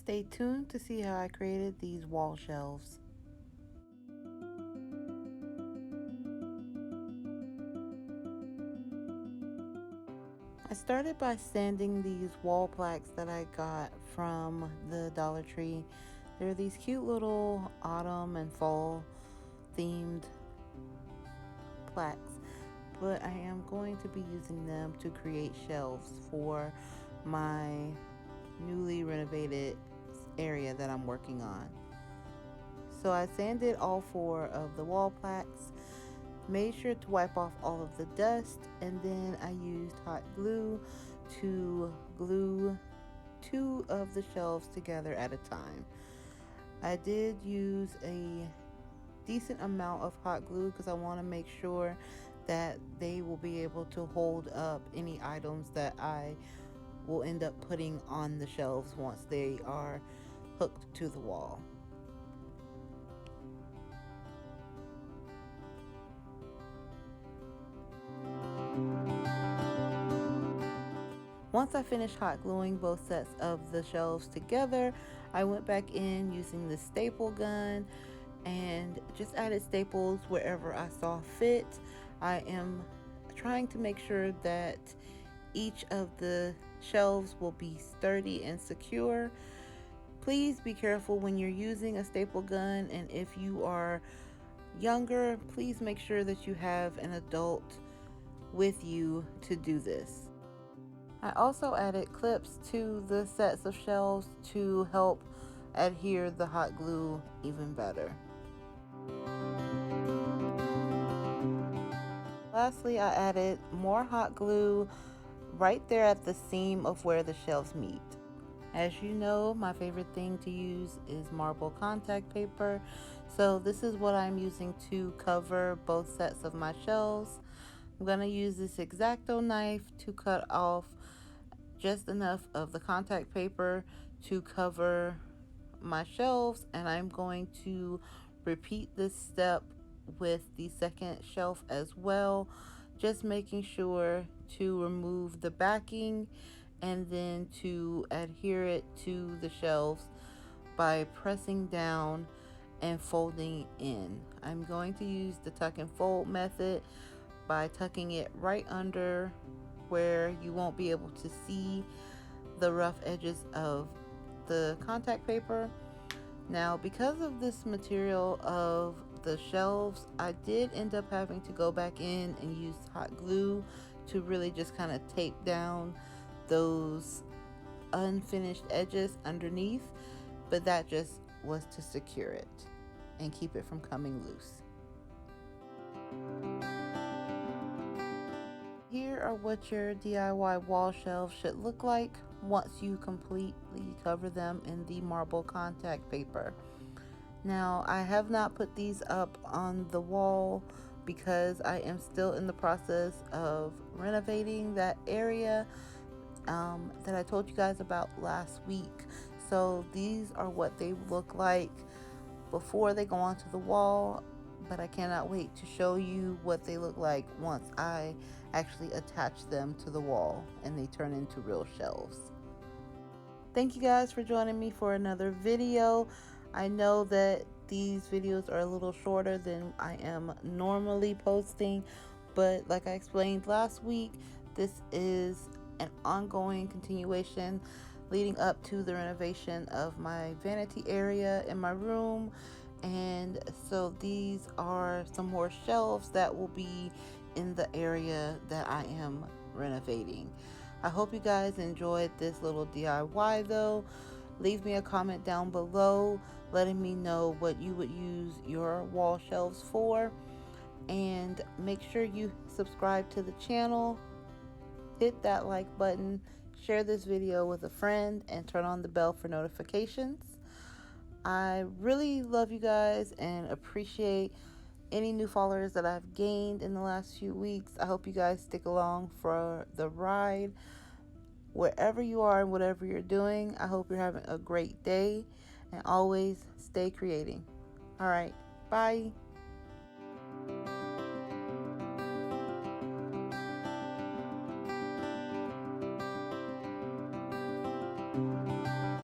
Stay tuned to see how I created these wall shelves. I started by sanding these wall plaques that I got from the Dollar Tree. They're these cute little autumn and fall themed plaques, but I am going to be using them to create shelves for my newly renovated area that I'm working on. So I sanded all 4 of the wall plaques, made sure to wipe off all of the dust, and then I used hot glue to glue 2 of the shelves together at a time. I did use a decent amount of hot glue because I want to make sure that they will be able to hold up any items that I will end up putting on the shelves once they are hooked to the wall. Once I finished hot gluing both sets of the shelves together, I went back in using the staple gun and just added staples wherever I saw fit. I am trying to make sure that each of the shelves will be sturdy and secure. Please be careful when you're using a staple gun, and if you are younger, please make sure that you have an adult with you to do this. I also added clips to the sets of shelves to help adhere the hot glue even better. Lastly, I added more hot glue right there at the seam of where the shelves meet. As you know, my favorite thing to use is marble contact paper, so this is what I'm using to cover both sets of my shelves. I'm going to use this X-Acto knife to cut off just enough of the contact paper to cover my shelves, and I'm going to repeat this step with the second shelf as well, just making sure to remove the backing and then to adhere it to the shelves by pressing down and folding in. I'm going to use the tuck and fold method by tucking it right under where you won't be able to see the rough edges of the contact paper. Now, because of this material of the shelves, I did end up having to go back in and use hot glue to really just kind of tape down those unfinished edges underneath, but that just was to secure it and keep it from coming loose. Here are what your DIY wall shelves should look like once you completely cover them in the marble contact paper. Now, I have not put these up on the wall because I am still in the process of renovating that area that I told you guys about last week. So these are what they look like before they go onto the wall, but I cannot wait to show you what they look like once I actually attach them to the wall and they turn into real shelves. Thank you guys for joining me for another video. I know that these videos are a little shorter than I am normally posting, but like I explained last week, this is an ongoing continuation leading up to the renovation of my vanity area in my room. And so these are some more shelves that will be in the area that I am renovating. I hope you guys enjoyed this little DIY though. Leave me a comment down below letting me know what you would use your wall shelves for, and make sure you subscribe to the channel, hit that like button, share this video with a friend, and turn on the bell for notifications. I really love you guys and appreciate any new followers that I've gained in the last few weeks. I hope you guys stick along for the ride. Wherever you are and whatever you're doing, I hope you're having a great day, and always stay creating. All right, bye.